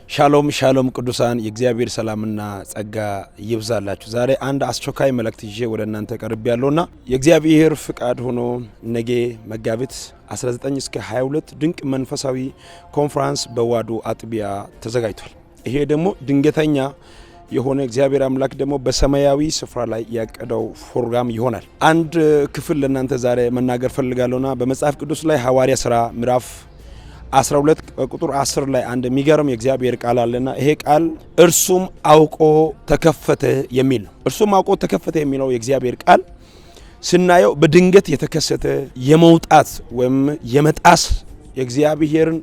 ሻሎም ሻሎም ቅዱሳን የእግዚአብሔር ሰላምና ጸጋ ይብዛላችሁ። ዛሬ አንድ አስቸኳይ መልእክት ይዤ ወደ እናንተ ቀርብ ያለውና የእግዚአብሔር ፍቃድ ሆኖ ነገ መጋቢት 19 እስከ 22 ድንቅ መንፈሳዊ ኮንፈረንስ በዋዶ አጥቢያ ተዘጋጅቷል። ይሄ ደግሞ ድንገተኛ የሆነ እግዚአብሔር አምላክ ደግሞ በሰማያዊ ስፍራ ላይ ያቀደው ፕሮግራም ይሆናል። አንድ ክፍል ለእናንተ ዛሬ መናገር ፈልጋለሁና በመጽሐፍ ቅዱስ ላይ ሐዋርያ ሥራ ምዕራፍ 12 ቁጥር 10 ላይ አንድ የሚገርም የእግዚአብሔር ቃል አለና ይሄ ቃል እርሱም አውቆ ተከፈተ የሚል ነው። እርሱም አውቆ ተከፈተ የሚለው የእግዚአብሔር ቃል ስናየው በድንገት የተከሰተ የመውጣት ወይም የመጣስ የእግዚአብሔርን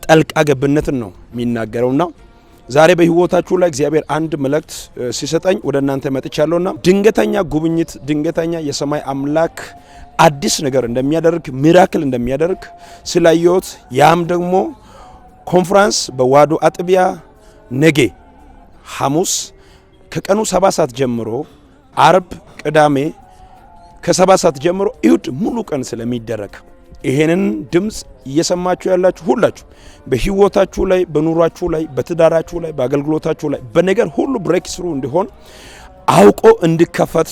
ጣልቃ ገብነትን ነው የሚናገረውና ዛሬ በህይወታችሁ ላይ እግዚአብሔር አንድ መልእክት ሲሰጠኝ ወደ እናንተ መጥቻለሁና ድንገተኛ ጉብኝት፣ ድንገተኛ የሰማይ አምላክ አዲስ ነገር እንደሚያደርግ ሚራክል እንደሚያደርግ ስላየሁት ያም ደግሞ ኮንፈረንስ በዋዶ አጥቢያ ነገ ሐሙስ ከቀኑ 7 ሰዓት ጀምሮ አርብ፣ ቅዳሜ ከ7 ሰዓት ጀምሮ እሁድ ሙሉ ቀን ስለሚደረግ ይሄንን ድምጽ እየሰማችሁ ያላችሁ ሁላችሁ በህይወታችሁ ላይ፣ በኑሯችሁ ላይ፣ በትዳራችሁ ላይ፣ በአገልግሎታችሁ ላይ በነገር ሁሉ ብሬክ ስሩ እንዲሆን አውቆ እንዲከፈት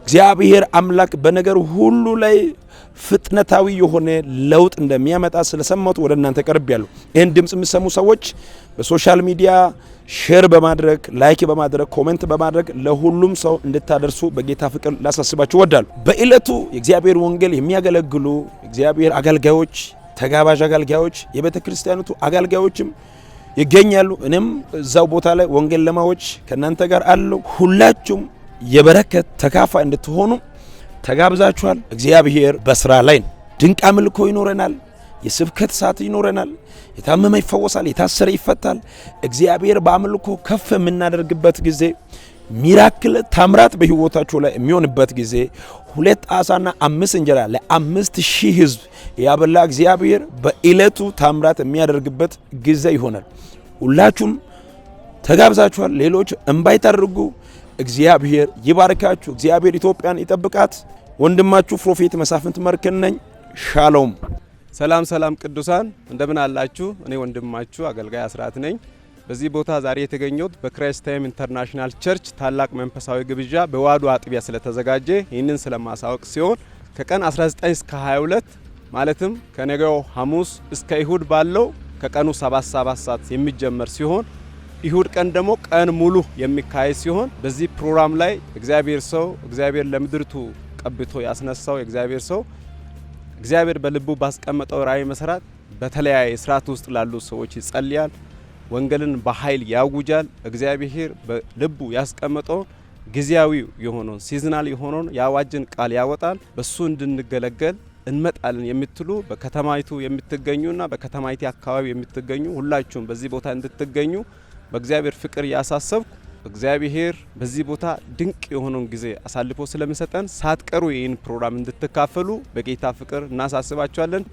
እግዚአብሔር አምላክ በነገር ሁሉ ላይ ፍጥነታዊ የሆነ ለውጥ እንደሚያመጣ ስለሰማሁት ወደ እናንተ ቀርቤያለሁ። ይሄን ድምጽ የምትሰሙ ሰዎች በሶሻል ሚዲያ ሼር በማድረግ ላይክ በማድረግ ኮሜንት በማድረግ ለሁሉም ሰው እንድታደርሱ በጌታ ፍቅር ላሳስባችሁ እወዳለሁ። በእለቱ የእግዚአብሔር ወንጌል የሚያገለግሉ እግዚአብሔር አገልጋዮች፣ ተጋባዥ አገልጋዮች፣ የቤተክርስቲያኒቱ አገልጋዮችም ይገኛሉ። እኔም እዛው ቦታ ላይ ወንጌል ለማዎች ከናንተ ጋር አለው። ሁላችሁም የበረከት ተካፋይ እንድትሆኑ ተጋብዛችኋል። እግዚአብሔር በስራ ላይ ነው። ድንቅ አምልኮ ይኖረናል። የስብከት ሰዓት ይኖረናል። የታመመ ይፈወሳል፣ የታሰረ ይፈታል። እግዚአብሔር በአምልኮ ከፍ የምናደርግበት ጊዜ ሚራክል ታምራት በህይወታችሁ ላይ የሚሆንበት ጊዜ 2 ዓሳና 5 እንጀራ ለ5000 ህዝብ ያበላ እግዚአብሔር በእለቱ ታምራት የሚያደርግበት ጊዜ ይሆናል። ሁላችሁም ተጋብዛችኋል። ሌሎች እንባይታርጉ። እግዚአብሔር ይባርካችሁ። እግዚአብሔር ኢትዮጵያን ይጠብቃት። ወንድማችሁ ፕሮፌት መሳፍንት መርከን ነኝ። ሻሎም። ሰላም ቅዱሳን እንደምን አላችሁ? እኔ ወንድማችሁ አገልጋይ አስራት ነኝ። በዚህ ቦታ ዛሬ የተገኘሁት በክራይስት ታይም ኢንተርናሽናል ቸርች ታላቅ መንፈሳዊ ግብዣ በዋዶ አጥቢያ ስለተዘጋጀ ይህንን ስለማሳወቅ ሲሆን ከቀን 19 እስከ 22 ማለትም ከነገው ሐሙስ እስከ እሁድ ባለው ከቀኑ 7 ሰዓት የሚጀመር ሲሆን እሁድ ቀን ደግሞ ቀን ሙሉ የሚካሄድ ሲሆን በዚህ ፕሮግራም ላይ እግዚአብሔር ለምድርቱ ቀብቶ ያስነሳው የእግዚአብሔር ሰው እግዚአብሔር በልቡ ባስቀመጠው ራእይ መሰረት በተለያየ ስርዓት ውስጥ ላሉ ሰዎች ይጸልያል። ወንጌልን በኃይል ያውጃል። እግዚአብሔር በልቡ ያስቀመጠው ጊዜያዊ የሆነውን ሲዝናል የሆነውን ያዋጅን ቃል ያወጣል። በሱ እንድንገለገል እንመጣለን የምትሉ በከተማይቱ የምትገኙና በከተማይቱ አካባቢ የምትገኙ ሁላችሁም በዚህ ቦታ እንድትገኙ በእግዚአብሔር ፍቅር ያሳሰብኩ እግዚአብሔር በዚህ ቦታ ድንቅ የሆነውን ጊዜ አሳልፎ ስለሚሰጠን ሳትቀሩ ይህን ፕሮግራም እንድትካፈሉ በጌታ ፍቅር እናሳስባችኋለን።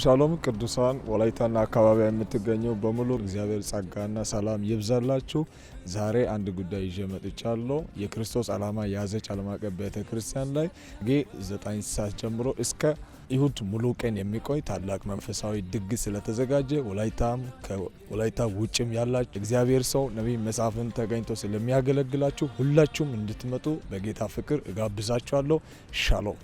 ሻሎም ቅዱሳን ወላይታና አካባቢ የምትገኙ በሙሉ እግዚአብሔር ጸጋና ሰላም ይብዛላችሁ። ዛሬ አንድ ጉዳይ ይዤ መጥቻለሁ። የክርስቶስ ዓላማ ያዘች ዓለም አቀፍ ቤተክርስቲያን ላይ 9 ሰዓት ጀምሮ እስከ እሁድ ሙሉ ቀን የሚቆይ ታላቅ መንፈሳዊ ድግስ ስለተዘጋጀ ወላይታ ውጭም ያላችሁ እግዚአብሔር ሰው ነብይ መሳፍንት ተገኝቶ ስለሚያገለግላችሁ ሁላችሁም እንድትመጡ በጌታ ፍቅር እጋብዛችኋለሁ። ሻሎም።